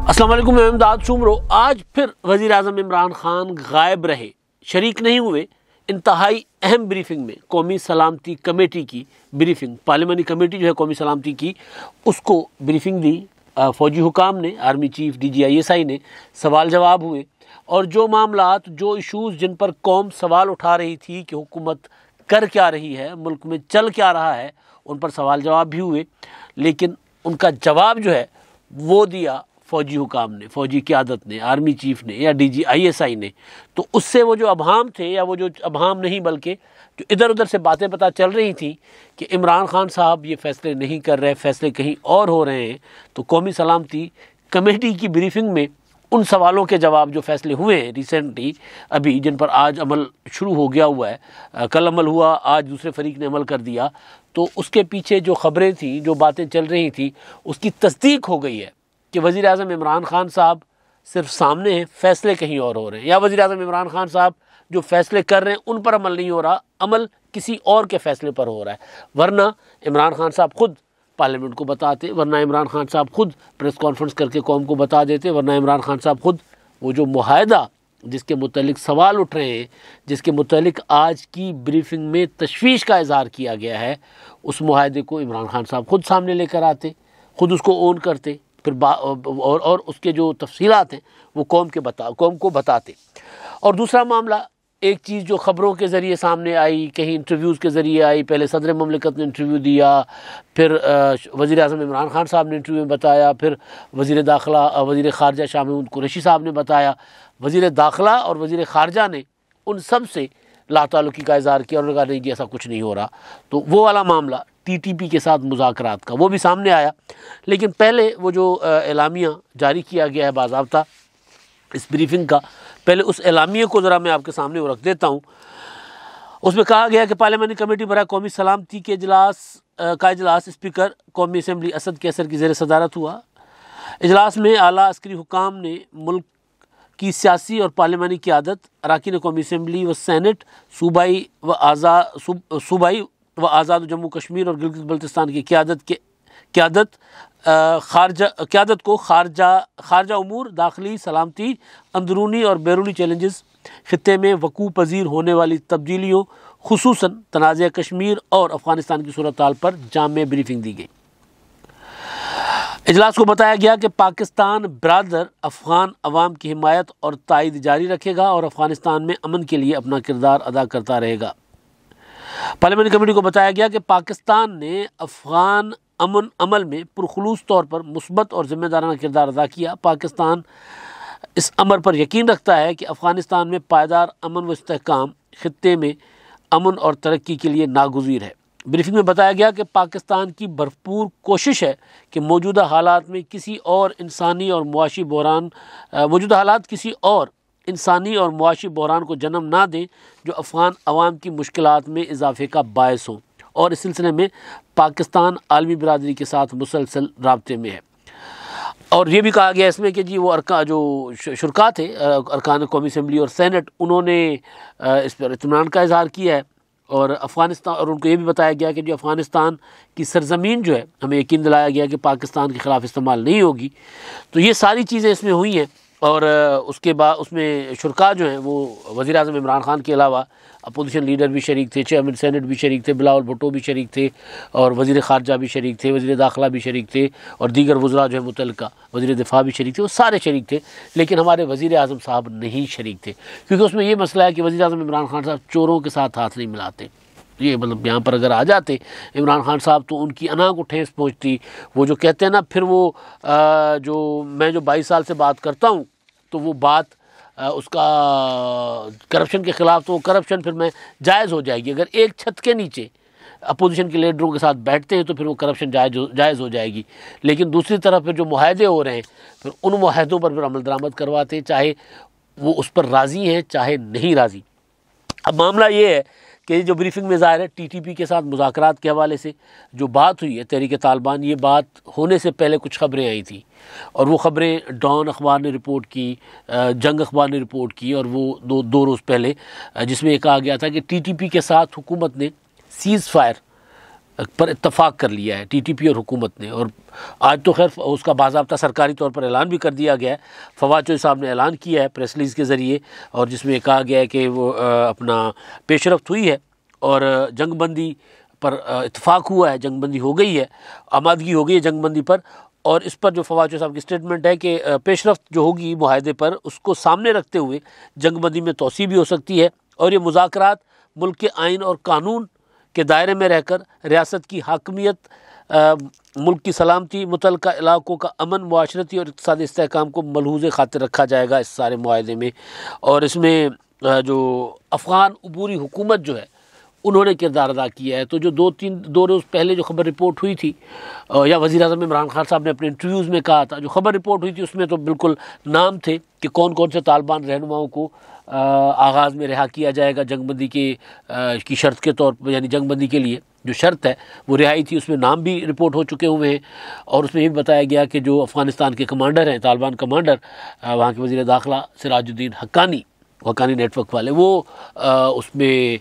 अस्सलाम वालेकुम, मैं इमदाद शुमरो। आज फिर वज़ीर आज़म इमरान खान गायब रहे, शरीक नहीं हुए इंतहाई अहम ब्रीफिंग में। कौमी सलामती कमेटी की ब्रीफिंग, पार्लियामानी कमेटी जो है कौमी सलामती की, उसको ब्रीफिंग दी फ़ौजी हुकाम ने, आर्मी चीफ DGISI ने, सवाल जवाब हुए और जो मामलात, जो इशूज़ जिन पर कौम सवाल उठा रही थी कि हुकूमत कर क्या रही है, मुल्क में चल क्या रहा है, उन पर सवाल जवाब भी हुए। लेकिन उनका जवाब जो है वो दिया फ़ौजी हुकाम ने, फ़ौजी क़यादत ने, आर्मी चीफ ने या DGISI ने। तो उससे वो जो अबहाम थे, या वो जो अबहाम नहीं बल्कि जो इधर उधर से बातें पता चल रही थी कि इमरान खान साहब ये फ़ैसले नहीं कर रहे, फ़ैसले कहीं और हो रहे हैं, तो कौमी सलामती कमेटी की ब्रीफिंग में उन सवालों के जवाब जो फ़ैसले हुए हैं रिसेंटली अभी, जिन पर आज अमल शुरू हो गया हुआ है, कल अमल हुआ, आज दूसरे फरीक ने अमल कर दिया, तो उसके पीछे जो ख़बरें थी, जो बातें चल रही थी, उसकी तस्दीक हो गई है कि वज़ीर आज़म इमरान खान साहब सिर्फ सामने हैं, फ़ैसले कहीं और हो रहे हैं, या वज़ीर आज़म इमरान खान साहब जो फ़ैसले कर रहे हैं उन पर अमल नहीं हो रहा, अमल किसी और के फ़ैसले पर हो रहा है। वरना इमरान खान साहब खुद पार्लियामेंट को बताते, वरना इमरान खान साहब खुद प्रेस कॉन्फ्रेंस करके कौम को बता देते, वरना इमरान खान साहब खुद वो जो मुआहदा जिसके मुतालिक सवाल उठ रहे हैं, जिसके मुतालिक आज की ब्रीफिंग में तशवीश का इज़हार किया गया है, उस मुआहदे को इमरान खान साहब खुद सामने लेकर आते, खुद उसको ओन करते, फिर और उसके जो तफसीलात हैं वो कौम को बताते। और दूसरा मामला, एक चीज़ जो ख़बरों के ज़रिए सामने आई, कहीं इंटरव्यूज़ के ज़रिए आई, पहले सदर ममलिकत ने इंटरव्यू दिया, फिर वज़ीर आज़म इमरान खान साहब ने इंटरव्यू में बताया, फिर वज़ीर दाखिला वज़ीर ख़ारजा शाह महमूद कुरैशी साहब ने बताया, वज़ीर दाखिला और वज़ीर ख़ारजा ने उन सब से लाताल्लुकी का इज़हार किया और उन्होंने कहा नहीं जी ऐसा कुछ नहीं हो रहा। तो वो वाला मामला TTP के साथ मुज़ाकरात का, वो भी सामने आया। लेकिन पहले वो जो एलामिया जारी किया गया है बाज़ाब्ता इस ब्रीफिंग का, पहले उस एलामिया को ज़रा मैं आपके सामने वो रख देता हूँ। उसमें कहा गया कि पार्लियामानी कमेटी बराए कौमी सलामती के इजलास स्पीकर कौमी असम्बली असद कैसर की ज़ेर सदारत हुआ। इजलास में आला अस्करी हुकाम ने मुल्क की सियासी और पार्लियामानी क़यादत, अरकान कौमी असम्बली व सैनेट, सूबाई व आज़ाद जम्मू कश्मीर और गिलगित बल्तिस्तान की क़यादत को खारजा उमूर, दाखिली सलामती, अंदरूनी और बैरूनी चैलेंजेस, ख़ित्ते में वकू पजीर होने वाली तब्दीलियों, खुसूसन तनाज़ा कश्मीर और अफ़गानिस्तान की सूरत हाल पर जामे ब्रीफिंग दी गई। इजलास को बताया गया कि पाकिस्तान बरादर अफ़गान अवाम की हिमायत और तायद जारी रखेगा और अफ़गानिस्तान में अमन के लिए अपना किरदार अदा करता रहेगा। पार्लियामानी कमेटी को बताया गया कि पाकिस्तान ने अफ़गान अमल में पुरखुलूस तौर पर मुस्बत और ज़िम्मेदाराना किरदार अदा किया। पाकिस्तान इस अमर पर यकीन रखता है कि अफ़गानिस्तान में पायदार अमन व इस्तेहकाम ख़ित्ते में अमन और तरक्की के लिए नागुज़ीर है। ब्रीफिंग में बताया गया कि पाकिस्तान की भरपूर कोशिश है कि मौजूदा हालात किसी और इंसानी और मुआशी बहरान को जन्म ना दें जो अफ़गान अवाम की मुश्किलात में इजाफे का बायस हो, और इस सिलसिले में पाकिस्तान आलमी बिरादरी के साथ मुसलसल राब्ते में है। और ये भी कहा गया इसमें कि जी वो शुरका थे, अरकान कौमी असम्बली और सैनेट, उन्होंने इस पर इत्मीनान का इज़हार किया है। और अफ़गानिस्तान, और उनको ये भी बताया गया कि जो अफ़गानिस्तान की सरज़मीन जो है, हमें यकीन दिलाया गया कि पाकिस्तान के ख़िलाफ़ इस्तेमाल नहीं होगी। तो ये सारी चीज़ें इसमें हुई हैं। और उसके बाद उसमें शुरका जो हैं वो वज़ीर आज़म इमरान खान के अलावा अपोजिशन लीडर भी शरीक थे, चेयरमैन सैनेट भी शरीक थे, बिलावल भुट्टो भी शरीक थे, और वज़ीर ख़ारजा भी शरीक थे, वज़ीर दाखिला भी शरीक थे, और दीगर वज़रा जो है मुतल्लिक़ा वज़ीर दिफ़ा भी शरीक थे, वो सारे शरीक थे। लेकिन हमारे वज़ीर आज़म साहब नहीं शरीक थे, क्योंकि उसमें ये मसला है कि वज़ीर आज़म इमरान खान साहब चोरों के साथ हाथ नहीं मिलाते। ये मतलब यहाँ पर अगर आ जाते इमरान खान साहब तो उनकी अना को ठेस पहुँचती। वो जो कहते हैं ना, फिर वो मैं जो 22 साल से बात करता हूँ, तो वो बात उसका करप्शन के ख़िलाफ़, तो वो करप्शन फिर मैं जायज़ हो जाएगी। अगर एक छत के नीचे अपोजिशन के लीडरों के साथ बैठते हैं तो फिर वो करप्शन जायज़ हो जाएगी। लेकिन दूसरी तरफ फिर जो मुआहदे हो रहे हैं, फिर उन मुआहदों पर फिर अमल दरामद करवाते हैं, चाहे वो उस पर राज़ी हैं चाहे नहीं राज़ी। अब मामला ये है कि जो ब्रीफिंग में ज़ाहिर है TTP के साथ मुज़ाकरात के हवाले से जो बात हुई है, तहरीक तालिबान, ये बात होने से पहले कुछ ख़बरें आई थी, और वो ख़बरें डॉन अखबार ने रिपोर्ट की, जंग अखबार ने रिपोर्ट की, और वो दो रोज़ पहले, जिसमें ये कहा गया था कि TTP के साथ हुकूमत ने सीज़ फायर पर इत्तफाक कर लिया है टीटीपी और हुकूमत ने। और आज तो खैर उसका बाज़ाब्ता सरकारी तौर पर ऐलान भी कर दिया गया है। फवाद चौधरी साहब ने ऐलान किया है प्रेस रिलीज़ के ज़रिए, और जिसमें कहा गया है कि वो अपना पेशरफ्त हुई है और जंगबंदी पर इत्तफाक हुआ है, जंगबंदी हो गई है, आमादगी हो गई है जंगबंदी पर। और इस पर जो फवाद चौधरी साहब की स्टेटमेंट है कि पेशरफ्त जो होगी मुआहदे पर, उसको सामने रखते हुए जंगबंदी में तोसी भी हो सकती है, और ये मुज़ाकरात मुल्क के आइन और कानून के दायरे में रहकर रियासत की हाकमियत, मुल्क की सलामती, मुतल्लिका इलाकों का अमन, मुआशरती और इक़्तिसादी इस्तेहकाम को मलहूज़ खातिर रखा जाएगा इस सारे मुआहदे में। और इसमें जो अफ़गान अबूरी हुकूमत जो है उन्होंने किरदार अदा किया है। तो जो दो रोज़ पहले जो ख़बर रिपोर्ट हुई थी, या वज़ीर आज़म इमरान खान साहब ने अपने इंटरव्यूज़ में कहा था, जो ख़बर रिपोर्ट हुई थी उसमें तो बिल्कुल नाम थे कि कौन कौन से तालिबान रहनुमाओं को आगाज़ में रिहा किया जाएगा जंगबंदी की शर्त के तौर पर, यानी जंगबंदी के लिए जो शर्त है वो रिहाई थी, उसमें नाम भी रिपोर्ट हो चुके हुए हैं। और उसमें ये भी बताया गया कि जो अफ़गानिस्तान के कमांडर हैं, तालिबान कमांडर, वहाँ के वज़ीर दाखिला सिराजुद्दीन हक्कानी नेटवर्क वाले, वो उसमें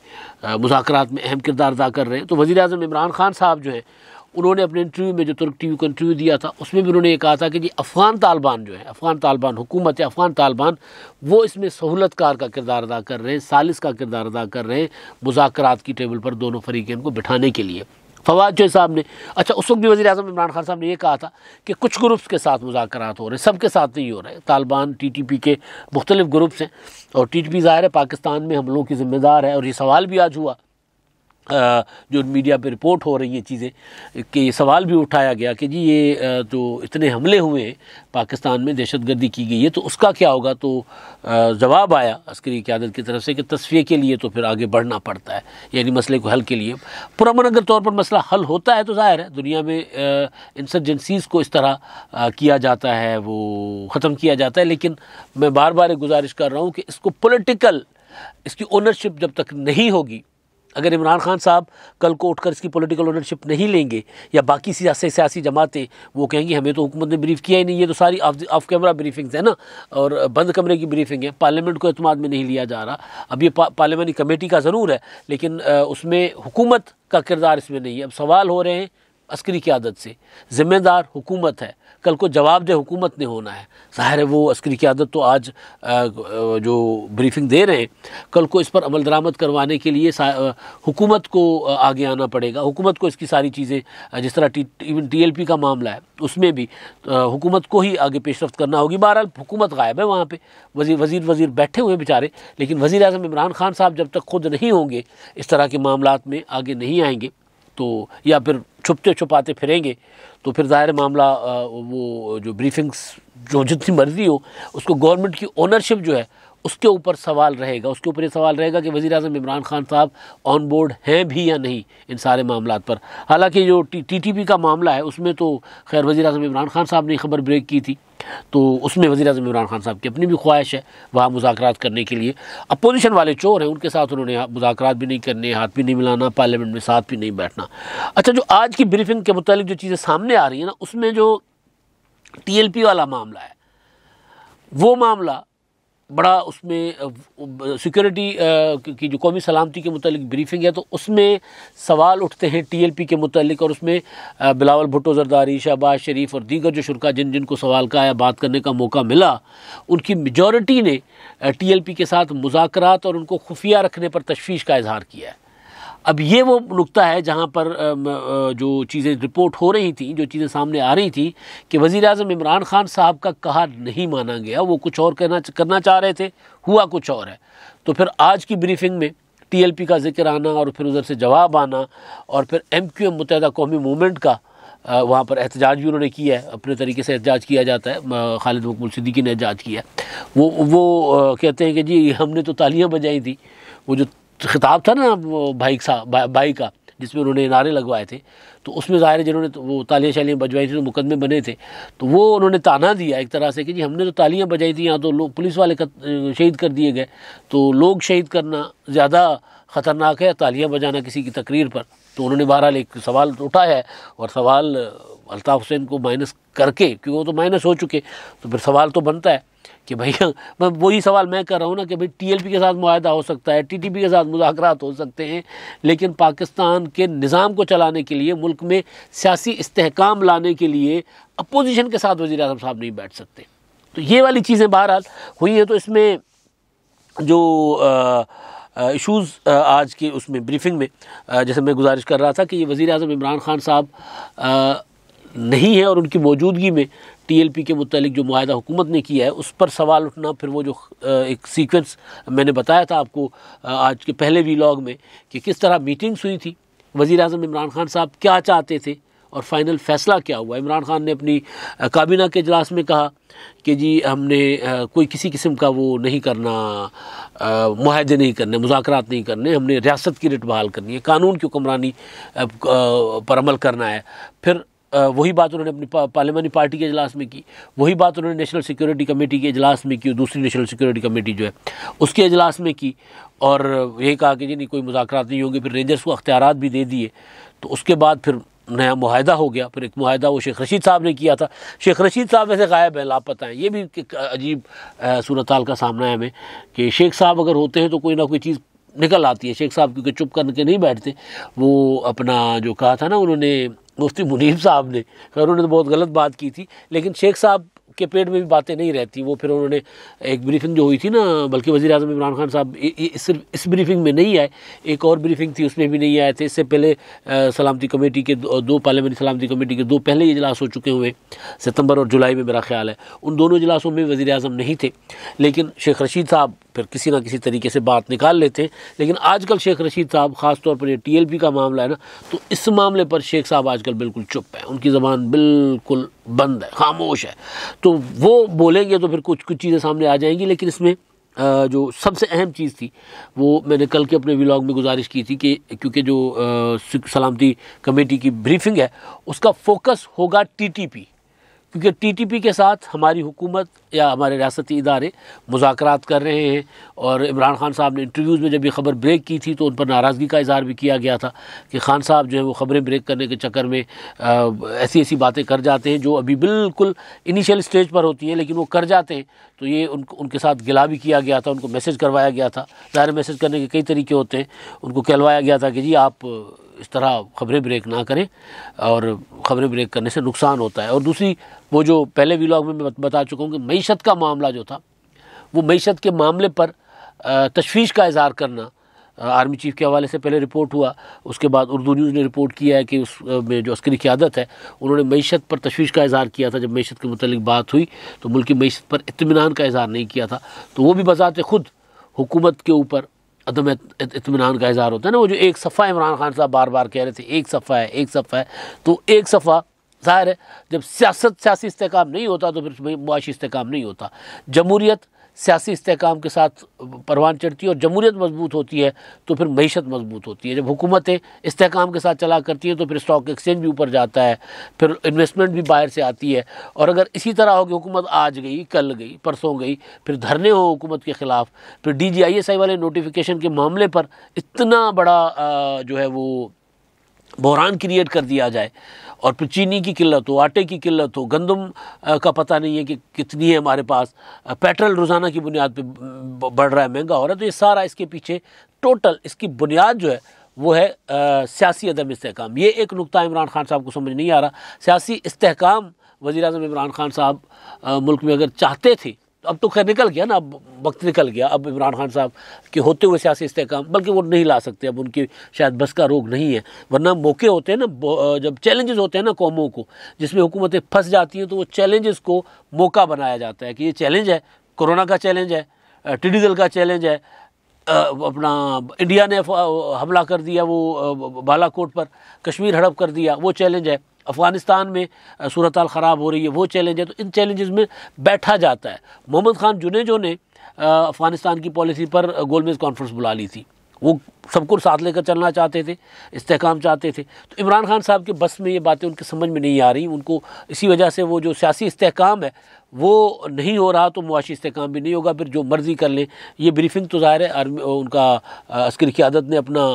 मुज़ाकरात में अहम किरदार अदा कर रहे हैं। तो वज़ीर आज़म इमरान खान साहब जो हैं उन्होंने अपने इंटरव्यू में, जो तुर्क टीवी को इंटरव्यू दिया था, उसमें भी उन्होंने ये कहा था कि जी अफ़गान तालिबान जो है, अफ़गान तालिबान हुकूमत है, अफ़गान तालिबान वो इसमें सहूलतकार का किरदार अदा कर रहे हैं, सालिस का किरदार अदा कर रहे हैं मुज़ाकरात की टेबल पर दोनों फरीक़ैन को बिठाने के लिए। फवाद चौधरी साहब ने, अच्छा उस वक्त भी वज़ीर आज़म इमरान खान साहब ने ये कहा था कि कुछ ग्रुप्स के साथ मुज़ाकरात हो रहे हैं, सबके साथ नहीं हो रहे। तालिबान टीटीपी के मुख्तलिफ ग्रुप्स हैं, और टीटीपी ज़ाहिर है पाकिस्तान में हमलों की ज़िम्मेदार है। और ये सवाल भी आज हुआ, जो मीडिया पे रिपोर्ट हो रही हैं चीज़ें, कि ये सवाल भी उठाया गया कि जी ये जो इतने हमले हुए हैं पाकिस्तान में, दहशतगर्दी की गई है, तो उसका क्या होगा। तो जवाब आया अस्करी क़यादत की तरफ से कि तस्फ़िये के लिए तो फिर आगे बढ़ना पड़ता है, यानी मसले को हल के लिए पुरअमन अगर तौर पर मसला हल होता है तो ज़ाहिर है दुनिया में इंसर्जेंसीज़ को इस तरह किया जाता है, वो ख़त्म किया जाता है। लेकिन मैं बार बार गुजारिश कर रहा हूँ कि इसको पॉलिटिकल, इसकी ओनरशिप जब तक नहीं होगी, अगर इमरान खान साहब कल को उठकर इसकी पॉलिटिकल ओनरशिप नहीं लेंगे, या बाकी सियासी जमातें वो कहेंगी हमें तो हुकूमत ने ब्रीफ़ किया ही नहीं, ये तो सारी ऑफ कैमरा ब्रीफिंग्स है ना, और बंद कमरे की ब्रीफिंग है, पार्लियामेंट को एतमाद में नहीं लिया जा रहा। अब ये पार्लियामानी कमेटी का ज़रूर है, लेकिन उसमें हुकूमत का किरदार इसमें नहीं है। अब सवाल हो रहे हैं अस्करी क़यादत से, ज़िम्मेदार हुकूमत है, कल को जवाबदेह हुकूमत ने होना है। ज़ाहिर है वो अस्करी क़यादत तो आज जो ब्रीफिंग दे रहे हैं, कल को इस पर अमल दरामद करवाने के लिए हुकूमत को आगे आना पड़ेगा। हुकूमत को इसकी सारी चीज़ें, जिस तरह इवन TLP का मामला है उसमें भी हुकूमत को ही आगे पेशरफ्त करना होगी। बहरहाल हुकूमत गायब है वहाँ पे, वज़ीर बैठे हुए बेचारे, लेकिन वज़ीर आज़म इमरान खान साहब जब तक खुद नहीं होंगे, इस तरह के मामलात में आगे नहीं आएंगे, तो या फिर छुपते छुपाते फिरेंगे, तो फिर ज़ाहिर मामला वो जो ब्रीफिंग्स जो जितनी मर्ज़ी हो, उसको गवर्नमेंट की ओनरशिप जो है उसके ऊपर सवाल रहेगा। उसके ऊपर ये सवाल रहेगा कि वज़ीर आज़म इमरान खान साहब ऑन बोर्ड हैं भी या नहीं इन सारे मामलात पर। हालांकि जो TTP का मामला है उसमें तो खैर वज़ीर आज़म इमरान खान साहब ने खबर ब्रेक की थी, तो उसमें वज़ीर आज़म इमरान खान साहब की अपनी भी ख्वाहिश है वहाँ मुज़ाकरात करने के लिए। अपोजिशन वाले चोर हैं, उनके साथ उन्होंने मुज़ाकरात भी नहीं करने, हाथ भी नहीं मिलाना, पार्लियामेंट में साथ भी नहीं बैठना। अच्छा, जो आज की ब्रीफिंग के मुतालिक जो चीज़ें सामने आ रही हैं ना, उसमें जो TLP वाला मामला है, वो मामला बड़ा, उसमें सिक्योरिटी की जो कौमी सलामती के मुतालिक ब्रीफिंग है, तो उसमें सवाल उठते हैं TLP के मुतालिक, और उसमें बिलावल भुट्टो ज़रदारी, शहबाज शरीफ और दीगर जो शुरका जिनको सवाल का या बात करने का मौका मिला, उनकी मेजॉरिटी ने TLP के साथ मुज़ाकरात और उनको खुफिया रखने पर तशवीश का इजहार किया है। अब ये वो नुक्ता है जहाँ पर जो चीज़ें रिपोर्ट हो रही थी, जो चीज़ें सामने आ रही थी कि वज़ीर आज़म इमरान खान साहब का कहा नहीं माना गया, वो कुछ और करना चाह रहे थे, हुआ कुछ और है। तो फिर आज की ब्रीफिंग में TLP का जिक्र आना और फिर उधर से जवाब आना, और फिर MQM मुत्तहिदा कौमी मूवमेंट का वहाँ पर एहतजाज भी उन्होंने किया है, अपने तरीके से एहतजाज किया जाता है, खालिद मकबूल सिद्दीकी ने एहतजाज किया। वो कहते हैं कि जी हमने तो तालियाँ बजाई थी। वो जो खिताब था ना भाई का, जिसमें उन्होंने नारे लगवाए थे, तो उसमें ज़ाहिर है जिन्होंने तो वो तालियाँ शालियाँ बजवाई थी तो मुकदमे बने थे, तो वो उन्होंने ताना दिया एक तरह से कि जी हमने तो तालियाँ बजाई थी, यहाँ तो लोग पुलिस वाले शहीद कर दिए गए, तो लोग शहीद करना ज़्यादा ख़तरनाक है तालियाँ बजाना किसी की तकरीर पर। तो उन्होंने बहरहाल एक सवाल उठाया है, और सवाल अल्ताफ़ हुसैन को माइनस करके, क्योंकि वो तो माइनस हो चुके, तो फिर सवाल तो बनता है कि भाई मैं वही सवाल मैं कर रहा हूँ ना कि भाई TLP के साथ मुआहदा हो सकता है, TTP के साथ मुज़ाकरात हो सकते हैं, लेकिन पाकिस्तान के निज़ाम को चलाने के लिए, मुल्क में सियासी इस्तेहकाम लाने के लिए अपोजिशन के साथ वज़ीर आज़म साहब नहीं बैठ सकते। तो ये वाली चीज़ें बहरहाल हुई हैं। तो इसमें जो इशूज़ आज के उसमें ब्रीफिंग में जैसे मैं गुजारिश कर रहा था कि ये वज़ीर आज़म इमरान खान साहब नहीं है और उनकी मौजूदगी में TLP के मुतालिक जो मुआहदा हुकूमत ने किया है उस पर सवाल उठना, फिर वो जो एक सीक्वेंस मैंने बताया था आपको आज के पहले व्लॉग में कि किस तरह मीटिंग्स हुई थी, वज़ीर आज़म इमरान खान साहब क्या चाहते थे और फ़ाइनल फ़ैसला क्या हुआ। इमरान खान ने अपनी काबीना के इजलास में कहा कि जी हमने कोई किसी किस्म का वो नहीं करना, मुआहदे नहीं करने, मुज़ाकरात नहीं करने, हमने रियासत की रिट बहाल करनी है, कानून की हुक्मरानी पर अमल करना है। फिर वही बात उन्होंने अपनी पार्लियामानी पार्टी के इजलास में की, वही बात उन्होंने नेशनल सिक्योरिटी कमेटी के इजलास में की, दूसरी नेशनल सिक्योरिटी कमेटी जो है उसके इजलास में की, और यही कहा कि जी नहीं कोई मुज़ाकरात नहीं होंगे। फिर रेंजर्स को अख्तियारात भी दे दिए। तो उसके बाद फिर नया मुआहदा हो गया। फिर एक मुआहदा वो शेख रशीद साहब ने किया था। शेख रशीद साहब वैसे गायब हैं, लापता हैं। ये भी अजीब सूरत हाल का सामना है हमें कि शेख साहब अगर होते हैं तो कोई ना कोई चीज़ निकल आती है। शेख साहब क्योंकि चुप करके नहीं बैठते, वो अपना जो कहा था ना उन्होंने मुफ्ती मुनीब साहब ने, उन्होंने तो बहुत गलत बात की थी, लेकिन शेख साहब के पेट में भी बातें नहीं रहती। वो फिर उन्होंने एक ब्रीफिंग जो हुई थी ना, बल्कि वज़ीर आज़म इमरान खान साहब सिर्फ इस ब्रीफिंग में नहीं आए, एक और ब्रीफिंग थी उसमें भी नहीं आए थे। इससे पहले सलामती कमेटी के दो पार्लियामेंटी सलामती कमेटी के दो पहले इजलास हो चुके हुए, सितंबर और जुलाई में मेरा ख्याल है। उन दोनों इजलासों में वज़ीर आज़म नहीं थे, लेकिन शेख रशीद साहब फिर किसी ना किसी तरीके से बात निकाल लेते हैं। लेकिन आजकल शेख रशीद साहब, ख़ास तौर पर ये TLP का मामला है ना, तो इस मामले पर शेख साहब आजकल बिल्कुल चुप है, उनकी ज़बान बिल्कुल बंद है, खामोश है। तो वो बोलेंगे तो फिर कुछ चीज़ें सामने आ जाएंगी। लेकिन इसमें जो सबसे अहम चीज़ थी वो मैंने कल के अपने व्लॉग में गुजारिश की थी कि क्योंकि जो सलामती कमेटी की ब्रीफिंग है उसका फोकस होगा TTP, क्योंकि TTP के साथ हमारी हुकूमत या हमारे रियासती इदारे मुज़ाकरात कर रहे हैं। और इमरान खान साहब ने इंटरव्यूज़ में जब ये ख़बर ब्रेक की थी तो उन पर नाराज़गी का इज़हार भी किया गया था कि खान साहब जो है वो ख़बरें ब्रेक करने के चक्कर में ऐसी ऐसी बातें कर जाते हैं जो अभी बिल्कुल इनिशियल स्टेज पर होती हैं, लेकिन वो कर जाते हैं। तो ये उनके साथ गिला भी किया गया था, उनको मैसेज करवाया गया था। ज़ाहिर मैसेज करने के कई तरीके होते हैं। उनको कहलवाया गया था कि जी आप इस तरह ख़बरें ब्रेक ना करें और ख़बरें ब्रेक करने से नुकसान होता है। और दूसरी वो जो पहले व्लॉग में मैं बता चुका हूँ कि मईशत का मामला जो था, वो मईशत के मामले पर तशवीश का इज़हार करना आर्मी चीफ के हवाले से पहले रिपोर्ट हुआ, उसके बाद उर्दू न्यूज़ ने रिपोर्ट किया है कि उसमें जो अस्करी क़यादत है उन्होंने मईशत पर तशवीश का इज़हार किया था। जब मईशत के मुतालिक बात हुई तो मुल्की मईशत पर इत्मीनान का इज़हार नहीं किया था। तो वो भी बज़ाते ख़ुद हुकूमत के ऊपर अदम इत्मीनान का इज़हार होता है ना। वो जो एक सफ़ा इमरान खान साहब बार बार कह रहे थे एक सफ़ा है, एक सफ़ा है, तो एक सफ़ा ज़ाहिर है जब सियासी इस्तेहकाम नहीं होता तो फिर मुआशी इस्तेहकाम नहीं होता। जमहूरियत सियासी इस्तेहकाम के साथ परवान चढ़ती है और जमहूरियत मजबूत होती है तो फिर मईशत मजबूत होती है। जब हुकूमतें इस्तेहकाम के साथ चला करती हैं तो फिर स्टॉक एक्सचेंज भी ऊपर जाता है, फिर इन्वेस्टमेंट भी बाहर से आती है। और अगर इसी तरह हो कि हुकूमत आज गई, कल गई, परसों गई, फिर धरने हो हुकूमत के ख़िलाफ़, फिर DGISI वाले नोटिफिकेशन के मामले पर इतना बड़ा जो है वो बहरान क्रिएट कर दिया जाए, और फिर चीनी की किल्लत हो, आटे की किल्लत हो, गंदम का पता नहीं है कि कितनी है हमारे पास, पेट्रोल रोज़ाना की बुनियाद पे बढ़ रहा है, महंगा हो रहा है। तो ये सारा इसके पीछे टोटल इसकी बुनियाद जो है वो है सियासी अदम इस्तेहकाम। ये एक नुक्ता इमरान खान साहब को समझ नहीं आ रहा। सियासी इस्तेहकाम वज़ीर आज़म इमरान खान साहब मुल्क में अगर चाहते थे, अब तो खैर निकल गया ना, अब वक्त निकल गया। अब इमरान खान साहब के होते हुए सियासी इस्तेहकाम बल्कि वो नहीं ला सकते, अब उनकी शायद बस का रोग नहीं है। वरना मौके होते हैं ना, जब चैलेंजेस होते हैं ना कौमों को, जिसमें हुकूमतें फंस जाती हैं, तो वो चैलेंजेस को मौका बनाया जाता है कि ये चैलेंज है, कोरोना का चैलेंज है, टिड्डी दल का चैलेंज है, अपना इंडिया ने हमला कर दिया वो बालाकोट पर, कश्मीर हड़प कर दिया वो चैलेंज है, अफ़गानिस्तान में सूरत हाल ख़राब हो रही है वो चैलेंज है। तो इन चैलेंजेस में बैठा जाता है। मोहम्मद खान जुनेजो ने अफ़गानिस्तान की पॉलिसी पर गोलमेज़ कॉन्फ्रेंस बुला ली थी। वो सबको साथ लेकर चलना चाहते थे, इस्तेहकाम चाहते थे। तो इमरान खान साहब के बस में ये बातें उनके समझ में नहीं आ रही। उनको इसी वजह से वो जो सियासी इस्तेहकाम है वो नहीं हो रहा, तो मुआशी इस्तेहकाम भी नहीं होगा। फिर जो मर्ज़ी कर लें। ये ब्रीफिंग तो ज़ाहिर है उनका अस्करी क़यादत ने अपना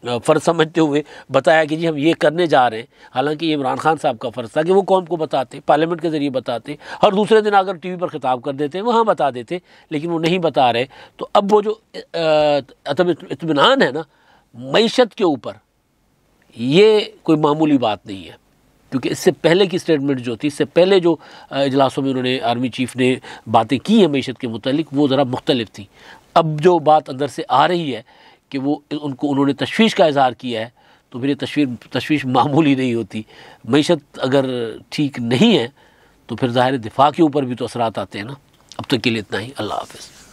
फ़र्ज़ समझते हुए बताया कि जी हम ये करने जा रहे हैं, हालांकि ये इमरान खान साहब का फ़र्ज़ था कि वो कौम को बताते, पार्लियामेंट के ज़रिए बताते, और दूसरे दिन आकर टीवी पर खिताब कर देते, वहाँ बता देते, लेकिन वो नहीं बता रहे। तो अब वो जो इत्मीनान है ना मईशत के ऊपर, ये कोई मामूली बात नहीं है, क्योंकि इससे पहले की स्टेटमेंट जो थी, इससे पहले जो इजलासों में उन्होंने आर्मी चीफ ने बातें की हैं मईशत के मुतालिक, वो ज़रा मुख्तलिफ थी। अब जो बात अंदर से आ रही है कि वो उन्होंने तशवीश का इज़हार किया है, तो फिर ये तशवीश मामूली नहीं होती। मईशत अगर ठीक नहीं है तो फिर ज़ाहिर दिफा के ऊपर भी तो असरात आते हैं ना। अब तक के लिए इतना ही। अल्लाह हाफ़िज़।